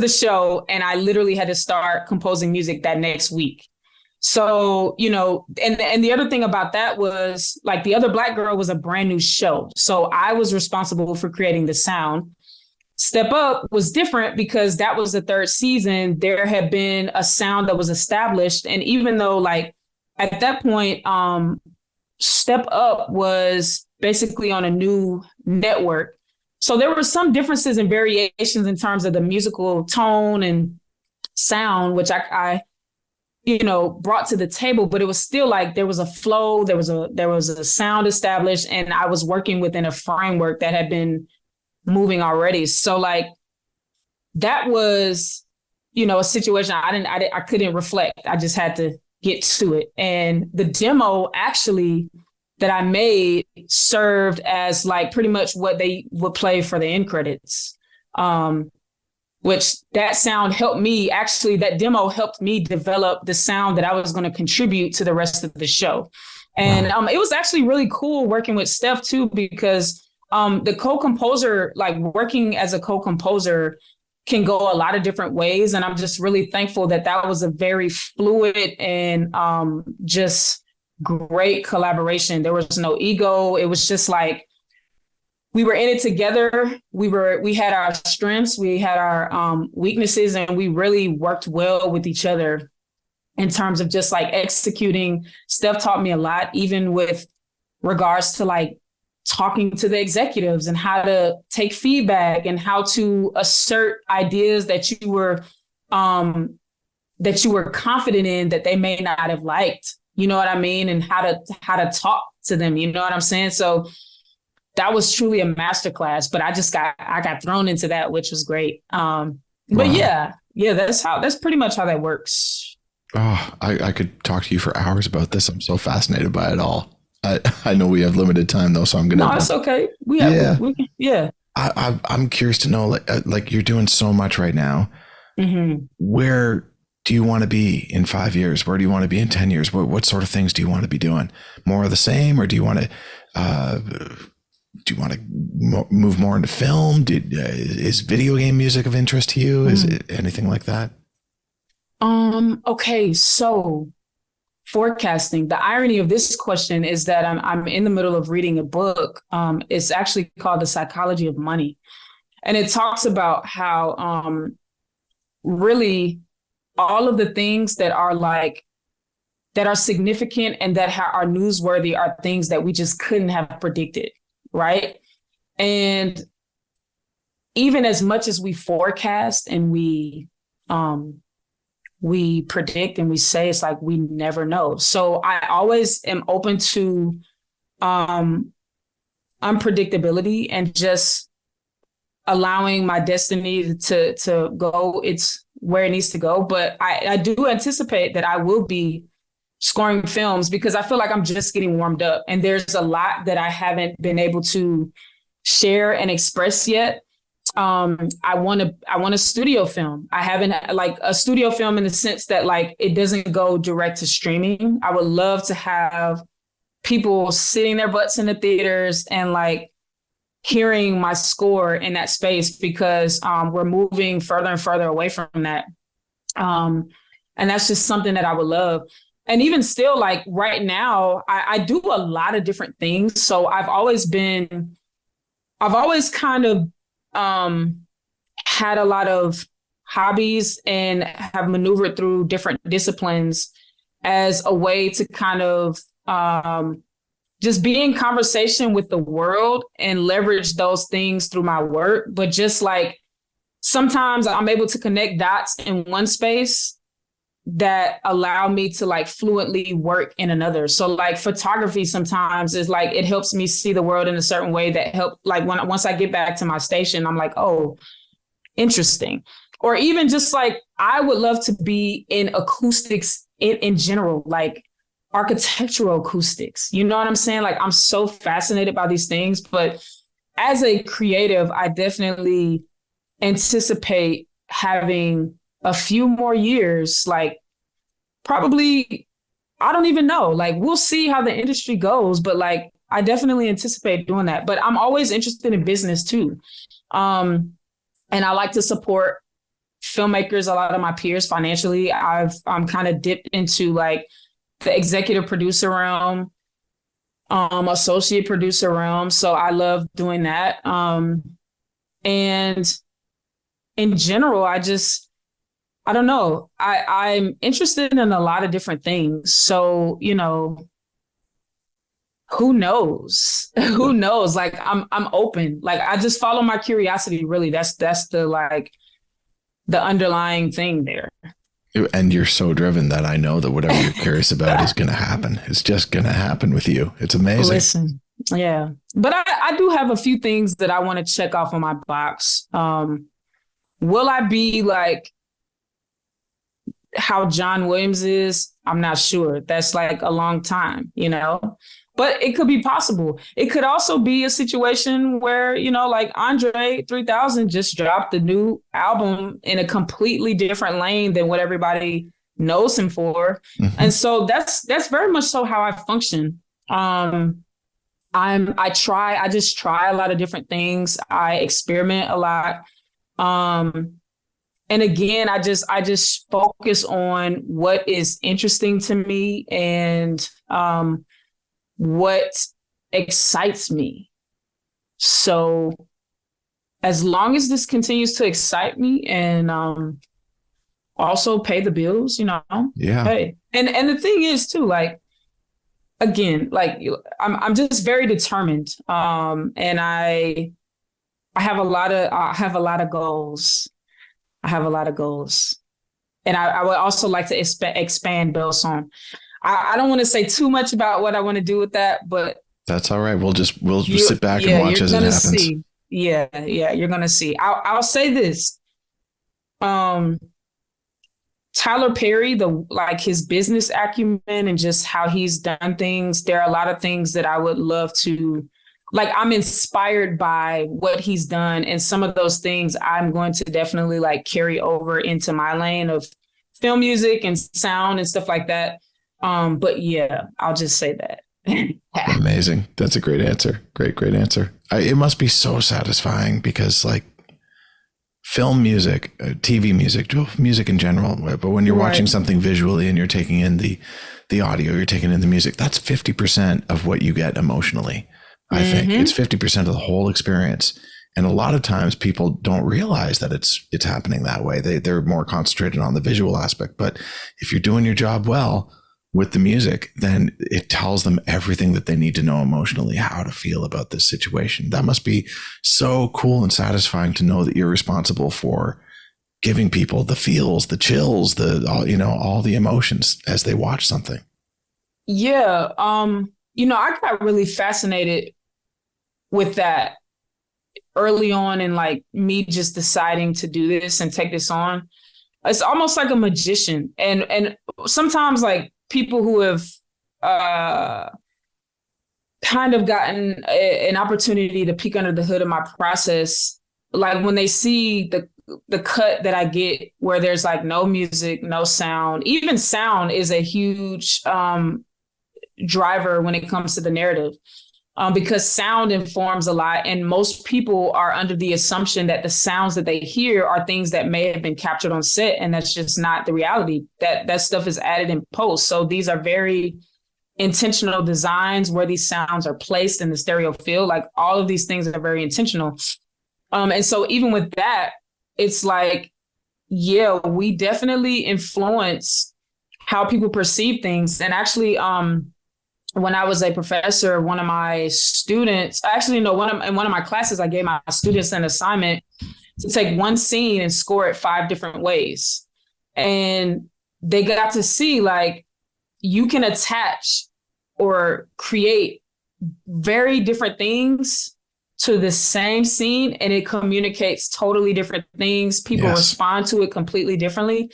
show. And I literally had to start composing music that next week. So, and the other thing about that was like The Other Black Girl was a brand new show. So I was responsible for creating the sound. Step Up was different because that was the 3rd season. There had been a sound that was established. And even though like at that point, Step Up was basically on a new network. So there were some differences and variations in terms of the musical tone and sound, which I brought to the table, but it was still like there was a flow, there was a sound established, and I was working within a framework that had been moving already. So like that was a situation I couldn't reflect. I just had to get to it. And the demo actually that I made served as like pretty much what they would play for the end credits. Which that sound helped me, actually, that demo helped me develop the sound that I was going to contribute to the rest of the show. And it was actually really cool working with Steph too, because the co-composer, like working as a co-composer can go a lot of different ways. And I'm just really thankful that was a very fluid and just great collaboration. There was no ego. It was just like, we were in it together. We had our strengths, we had our weaknesses, and we really worked well with each other in terms of just like executing. Steph taught me a lot, even with regards to like talking to the executives and how to take feedback and how to assert ideas that you were confident in that they may not have liked. You know what I mean? And how to talk to them. You know what I'm saying? So that was truly a masterclass, but I got thrown into that, which was great. But yeah, that's pretty much how that works. Oh, I could talk to you for hours about this. I'm so fascinated by it all. I know we have limited time though, so I'm gonna. No, it's okay. I'm curious to know, like you're doing so much right now. Mm-hmm. Where do you want to be in 5 years? Where do you want to be in 10 years? What sort of things do you want to be doing? More of the same, or do you want to move more into film? Is video game music of interest to you? Is it anything like that? Okay, so forecasting. The irony of this question is that I'm in the middle of reading a book. It's actually called The Psychology of Money. And it talks about how really all of the things that are significant and that are newsworthy are things that we just couldn't have predicted. Right. And even as much as we forecast and we predict and we say, it's like we never know. So I always am open to unpredictability and just allowing my destiny to go it's where it needs to go. But I do anticipate that I will be scoring films because I feel like I'm just getting warmed up. And there's a lot that I haven't been able to share and express yet. I want a studio film. I haven't like a studio film in the sense that like it doesn't go direct to streaming. I would love to have people sitting their butts in the theaters and like hearing my score in that space because we're moving further and further away from that. And that's just something that I would love. And even still, like right now, I do a lot of different things. So I've always kind of had a lot of hobbies and have maneuvered through different disciplines as a way to kind of just be in conversation with the world and leverage those things through my work. But just like sometimes I'm able to connect dots in one space that allow me to like fluently work in another. So like photography sometimes is like, it helps me see the world in a certain way that once I get back to my station, I'm like, oh, interesting. Or even just like, I would love to be in acoustics in general, like architectural acoustics. You know what I'm saying? Like, I'm so fascinated by these things, but as a creative, I definitely anticipate having a few more years, like probably, I don't even know, like we'll see how the industry goes, but like, I definitely anticipate doing that, but I'm always interested in business too. And I like to support filmmakers, a lot of my peers financially. I'm kind of dipped into like the executive producer realm, associate producer realm. So I love doing that. And in general, I don't know. I'm interested in a lot of different things. So, you know, who knows? Who knows? Like I'm open. Like I just follow my curiosity. Really, that's the underlying thing there. And you're so driven that I know that whatever you're curious about is going to happen. It's just going to happen with you. It's amazing. Listen, yeah. But I do have a few things that I want to check off on my box. Will I be like how John Williams is, I'm not sure. That's like a long time, you know, but it could be possible. It could also be a situation where, you know, like Andre 3000 just dropped a new album in a completely different lane than what everybody knows him for. Mm-hmm. And so that's very much so how I function. I just try a lot of different things. I experiment a lot. And again, I just focus on what is interesting to me and what excites me. So as long as this continues to excite me and also pay the bills, you know, yeah. Hey. And the thing is too, like, again, like I'm just very determined. And I have a lot of goals. And I would also like to expand those on. I don't want to say too much about what I want to do with that, but that's all right. We'll just sit back and watch as it happens. See. Yeah, you're gonna see. I'll say this. Tyler Perry, his business acumen and just how he's done things. There are a lot of things that I would love to. Like, I'm inspired by what he's done. And some of those things I'm going to definitely like carry over into my lane of film music and sound and stuff like that. But yeah, I'll just say that. Amazing. That's a great answer. Great answer. It must be so satisfying because like film music, TV music, music in general, but when you're watching something visually and you're taking in the audio, you're taking in the music, that's 50% of what you get emotionally. I think it's 50% of the whole experience. And a lot of times people don't realize that it's happening that way. They're more concentrated on the visual aspect. But if you're doing your job well with the music, then it tells them everything that they need to know emotionally, how to feel about this situation. That must be so cool and satisfying to know that you're responsible for giving people the feels, the chills, all the emotions as they watch something. Yeah. I got really fascinated with that early on and like me just deciding to do this and take this on. It's almost like a magician. And sometimes like people who have kind of gotten an opportunity to peek under the hood of my process, like when they see the cut that I get where there's like no music, no sound, even sound is a huge driver when it comes to the narrative. Because sound informs a lot, and most people are under the assumption that the sounds that they hear are things that may have been captured on set, and that's just not the reality. That stuff is added in post. So these are very intentional designs where these sounds are placed in the stereo field. Like all of these things are very intentional. And so even with that, it's like, yeah, we definitely influence how people perceive things. And actually, when I was a professor, one of my students, in one of my classes, I gave my students an assignment to take one scene and score it 5 different ways. And they got to see like you can attach or create very different things to the same scene and it communicates totally different things. People respond to it completely differently.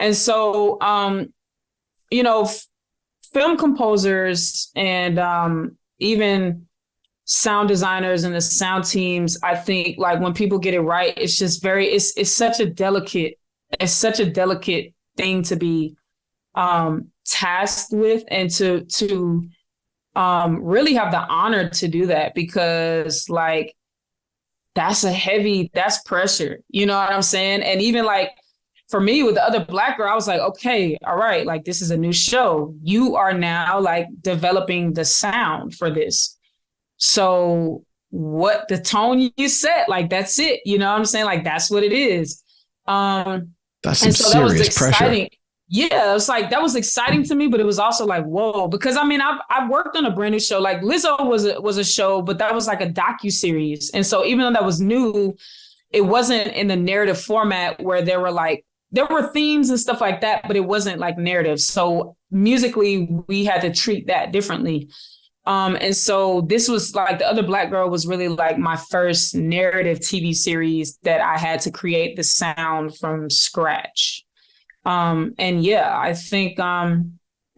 And so, film composers and even sound designers and the sound teams, I think like when people get it right, it's just it's such a delicate thing to be tasked with and to really have the honor to do that, because like that's pressure, you know what I'm saying? And even like for me with the other Black girl, I was like, okay, all right, like this is a new show. You are now like developing the sound for this. So what the tone you set, like that's it. You know what I'm saying? Like that's what it is. That's some serious pressure. Yeah, it's like that was exciting to me, but it was also like, whoa, because I mean, I've worked on a brand new show. Like Lizzo was a show, but that was like a docuseries. And so even though that was new, it wasn't in the narrative format where there were themes and stuff like that, but it wasn't like narrative. So musically, we had to treat that differently. And so this was like The Other Black Girl was really like my first narrative TV series that I had to create the sound from scratch. And yeah, I think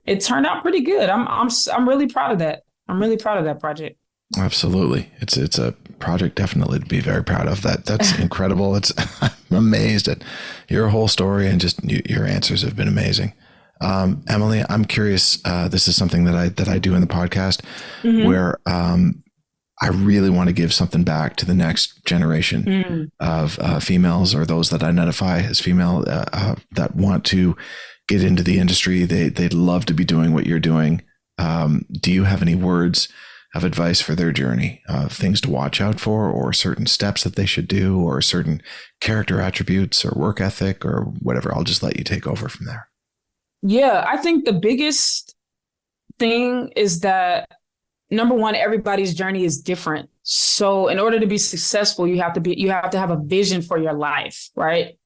it turned out pretty good. I'm really proud of that. I'm really proud of that project. Absolutely. It's a project definitely to be very proud of. That's incredible. I'm amazed at your whole story, and just your answers have been amazing. EmmoLei, I'm curious. This is something that I do in the podcast, where I really want to give something back to the next generation of females, or those that identify as female, that want to get into the industry. They'd love to be doing what you're doing. Do you have any words of advice for their journey, things to watch out for, or certain steps that they should do, or certain character attributes or work ethic or whatever? I'll just let you take over from there. Yeah, I think the biggest thing is that, number one, everybody's journey is different. So in order to be successful, you have to have a vision for your life, right?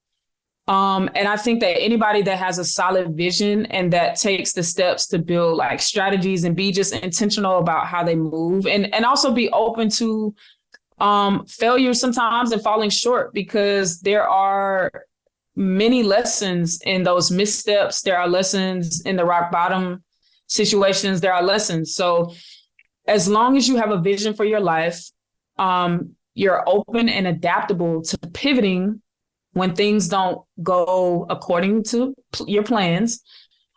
And I think that anybody that has a solid vision and that takes the steps to build like strategies and be just intentional about how they move, and also be open to failure sometimes and falling short, because there are many lessons in those missteps. There are lessons in the rock bottom situations. There are lessons. So as long as you have a vision for your life, you're open and adaptable to pivoting when things don't go according to your plans,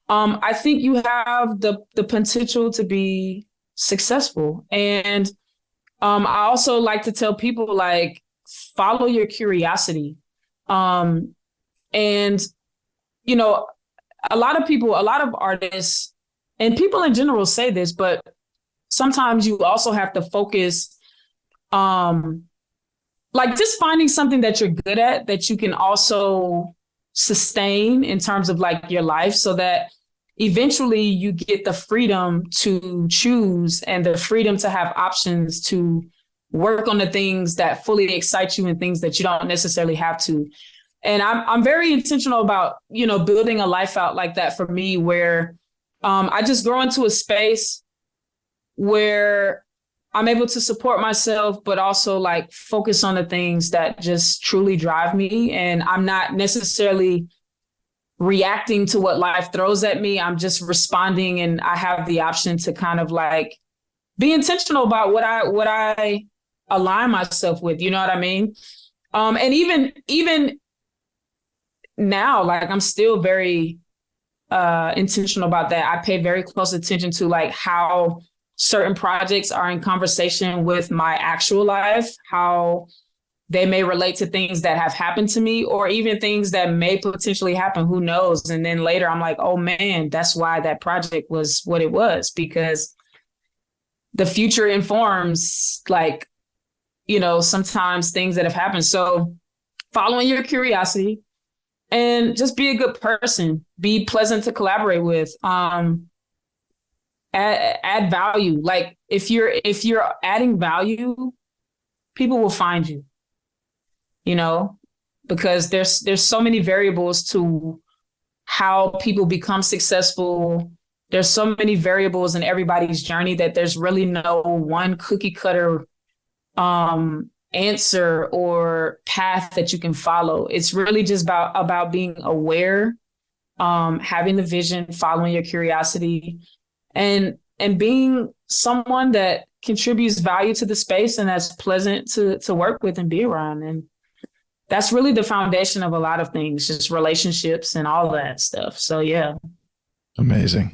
I think you have the potential to be successful. And I also like to tell people, like, follow your curiosity. And, you know, a lot of artists and people in general say this, but sometimes you also have to focus, like just finding something that you're good at that you can also sustain in terms of like your life, so that eventually you get the freedom to choose and the freedom to have options to work on the things that fully excite you and things that you don't necessarily have to. And I'm very intentional about, building a life out like that for me, where I just grow into a space where I'm able to support myself, but also like focus on the things that just truly drive me. And I'm not necessarily reacting to what life throws at me. I'm just responding, and I have the option to kind of like be intentional about what I align myself with. You know what I mean? And even now, like, I'm still very intentional about that. I pay very close attention to like how certain projects are in conversation with my actual life, how they may relate to things that have happened to me, or even things that may potentially happen. Who knows? And then later I'm like, oh man, that's why that project was what it was, because the future informs, like, sometimes things that have happened. So following your curiosity, and just be a good person, be pleasant to collaborate with, add value. Like if you're adding value, people will find you, because there's so many variables to how people become successful. There's so many variables in everybody's journey that there's really no one cookie cutter answer or path that you can follow. It's really just about being aware, having the vision, following your curiosity, and being someone that contributes value to the space and that's pleasant to work with and be around. And that's really the foundation of a lot of things, just relationships and all that stuff. So yeah. Amazing.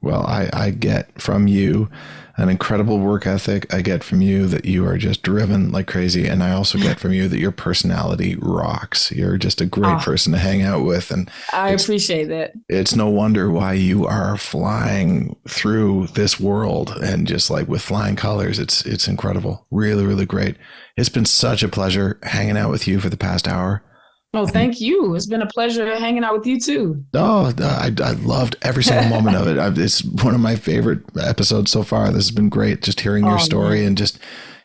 Well, I get from you an incredible work ethic. I get from you that you are just driven like crazy. And I also get from you that your personality rocks. You're just a great person to hang out with. And I appreciate that. It's no wonder why you are flying through this world, and just like with flying colors. It's incredible. Really, really great. It's been such a pleasure hanging out with you for the past hour. Oh, thank you. It's been a pleasure hanging out with you too. Oh, I loved every single moment of it. It's one of my favorite episodes so far. This has been great. Just hearing your story, man, and just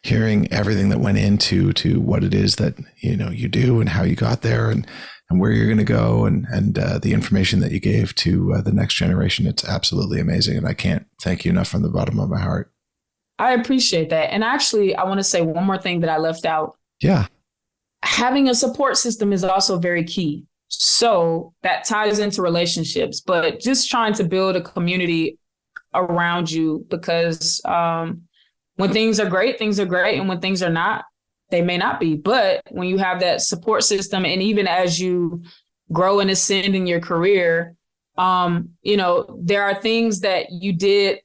hearing everything that went into what it is that, you do and how you got there, and where you're going to go, and the information that you gave to the next generation. It's absolutely amazing. And I can't thank you enough from the bottom of my heart. I appreciate that. And actually, I want to say one more thing that I left out. Yeah. Having a support system is also very key. So that ties into relationships, but just trying to build a community around you, because when things are great, and when things are not, they may not be. But when you have that support system, and even as you grow and ascend in your career, there are things that you did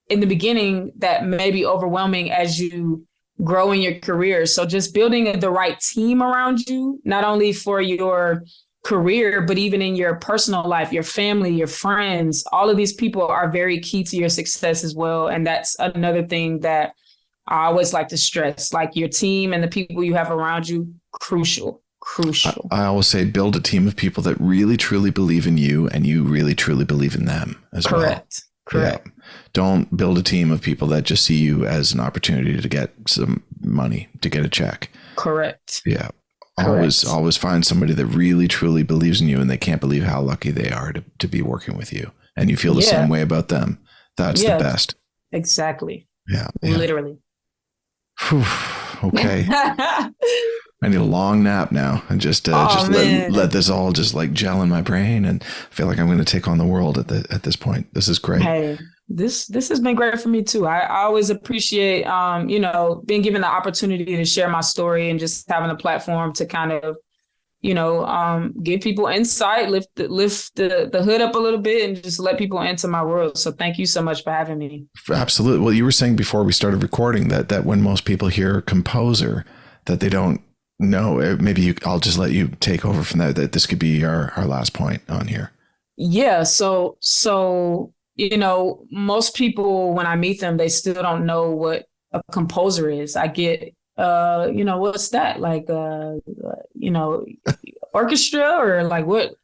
in the beginning that may be overwhelming as you grow in your career. So just building the right team around you, not only for your career, but even in your personal life, your family, your friends, all of these people are very key to your success as well. And that's another thing that I always like to stress, like your team and the people you have around you, crucial. I always say build a team of people that really, truly believe in you and you really, truly believe in them as well. Correct. Yeah. Don't build a team of people that just see you as an opportunity to get some money, to get a check. Correct. Yeah. Always find somebody that really, truly believes in you and they can't believe how lucky they are to be working with you. And you feel the same way about them. That's the best. Exactly. Yeah. Literally. Whew. Okay. I need a long nap now and just let this all just like gel in my brain, and I feel like I'm going to take on the world at this point. This is great. Hey, this has been great for me too. I always appreciate, being given the opportunity to share my story and just having a platform to kind of, give people insight, lift the hood up a little bit and just let people into my world. So thank you so much for having me. Absolutely. Well, you were saying before we started recording that when most people hear composer, that they don't know. Maybe I'll just let you take over from that this could be our last point on here. Yeah. So, most people, when I meet them, they still don't know what a composer is. I get, what's that? Like, orchestra or like what,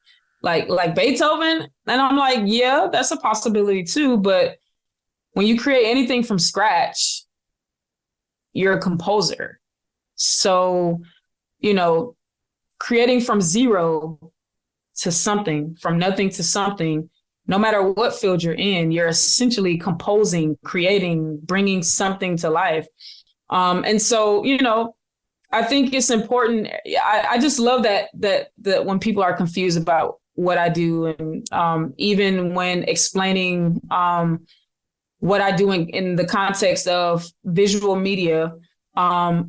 like Beethoven? And I'm like, yeah, that's a possibility too. But when you create anything from scratch, you're a composer. So, creating from zero to something, from nothing to something, no matter what field you're in, you're essentially composing, creating, bringing something to life. And so, I think it's important. I just love that when people are confused about what I do, and even when explaining what I do in the context of visual media,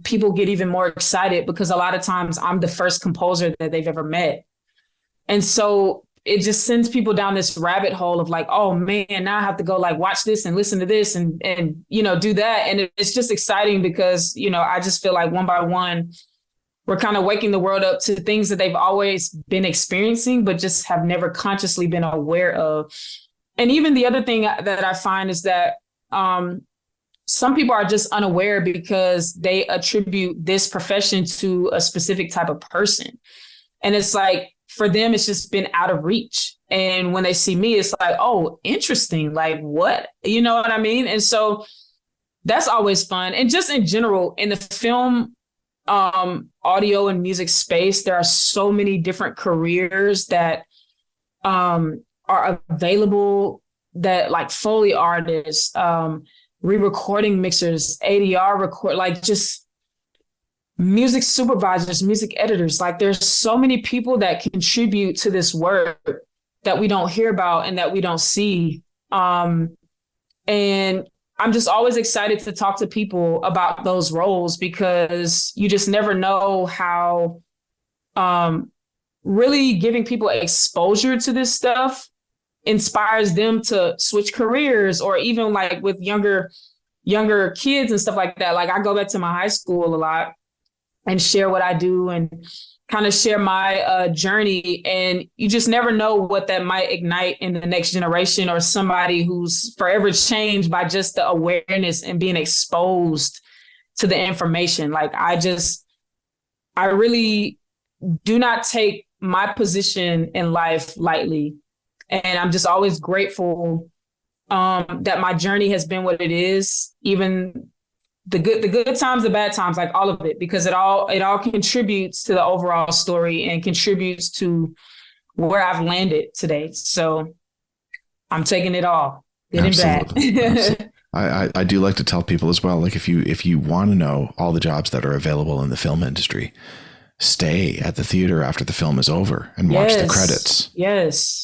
people get even more excited because a lot of times I'm the first composer that they've ever met. And so it just sends people down this rabbit hole of like, oh man, now I have to go like watch this and listen to this and do that. And it's just exciting because, I just feel like one by one, we're kind of waking the world up to things that they've always been experiencing, but just have never consciously been aware of. And even the other thing that I find is that some people are just unaware because they attribute this profession to a specific type of person. And it's like, for them, it's just been out of reach. And when they see me, it's like, oh, interesting. Like what? You know what I mean? And so that's always fun. And just in general, in the film, audio and music space, there are so many different careers that are available, that like Foley artists, re-recording mixers, ADR record, like just music supervisors, music editors. Like there's so many people that contribute to this work that we don't hear about and that we don't see. And I'm just always excited to talk to people about those roles because you just never know how really giving people exposure to this stuff inspires them to switch careers, or even like with younger kids and stuff like that. Like I go back to my high school a lot and share what I do and kind of share my journey. And you just never know what that might ignite in the next generation, or somebody who's forever changed by just the awareness and being exposed to the information. Like I really do not take my position in life lightly. And I'm just always grateful that my journey has been what it is, even the good times, the bad times, like all of it, because it all contributes to the overall story and contributes to where I've landed today. So I'm taking it all, good Absolutely. and bad. Absolutely. I do like to tell people as well, like if you want to know all the jobs that are available in the film industry, stay at the theater after the film is over and watch the credits.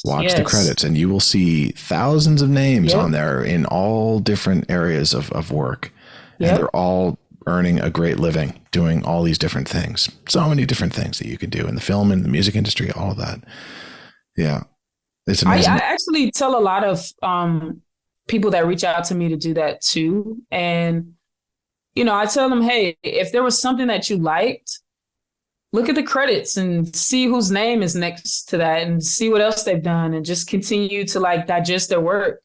Watch the credits, and you will see thousands of names on there in all different areas of work. And they're all earning a great living doing all these different things. So many different things that you can do in the film and the music industry, all of that. Yeah. It's amazing. I actually tell a lot of people that reach out to me to do that too. And, you know, I tell them, hey, if there was something that you liked, look at the credits and see whose name is next to that and see what else they've done and just continue to like digest their work.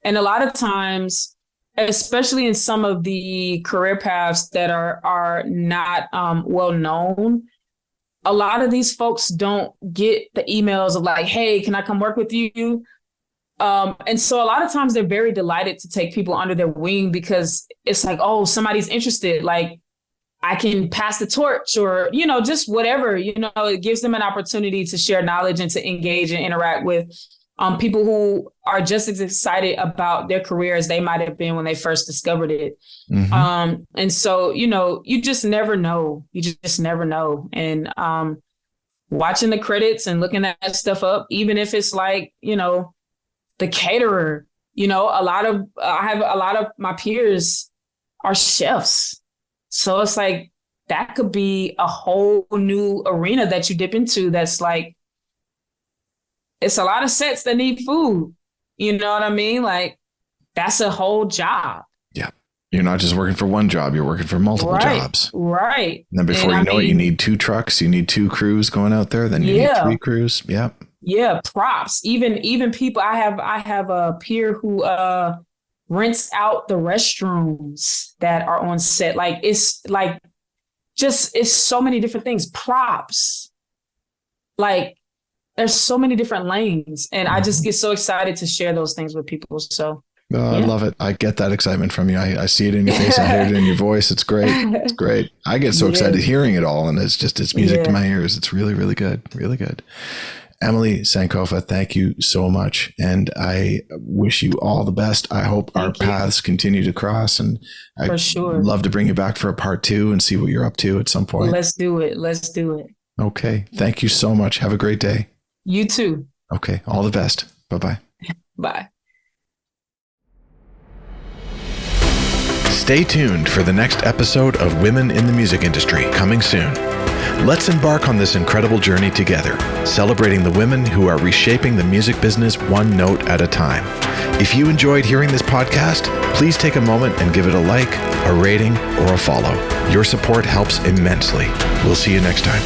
And a lot of times, especially in some of the career paths that are not well known, a lot of these folks don't get the emails of like, hey, can I come work with you? And so a lot of times they're very delighted to take people under their wing because it's like, oh, somebody's interested. Like I can pass the torch or, you know, just whatever, you know, it gives them an opportunity to share knowledge and to engage and interact with people who are just as excited about their career as they might have been when they first discovered it. Mm-hmm. And so, you know, you just never know. You just never know. And watching the credits and looking that stuff up, even if it's like, you know, the caterer, you know, I have a lot of my peers are chefs. So it's like, that could be a whole new arena that you dip into. That's like, it's a lot of sets that need food. You know what I mean? Like that's a whole job. Yeah. You're not just working for one job. You're working for multiple jobs. Right. And then before you know it, you need 2 trucks. You need 2 crews going out there. Then you need 3 crews. Yep. Yeah. Props. Even people, I have a peer who rents out the restrooms that are on set. Like it's like, it's so many different things. Props. Like, there's so many different lanes, and I just get so excited to share those things with people. So I love it. I get that excitement from you. I see it in your face. I hear it in your voice. It's great. It's great. I get so excited hearing it all, and it's music to my ears. It's really, really good. Really good. EmmoLei Sankofa, thank you so much. And I wish you all the best. I hope our paths continue to cross, and I'd love to bring you back for a part 2 and see what you're up to at some point. Let's do it. Let's do it. Okay. Thank you so much. Have a great day. You too. Okay. All the best. Bye-bye. Bye. Stay tuned for the next episode of Women in the Music Industry, coming soon. Let's embark on this incredible journey together, celebrating the women who are reshaping the music business one note at a time. If you enjoyed hearing this podcast, please take a moment and give it a like, a rating, or a follow. Your support helps immensely. We'll see you next time.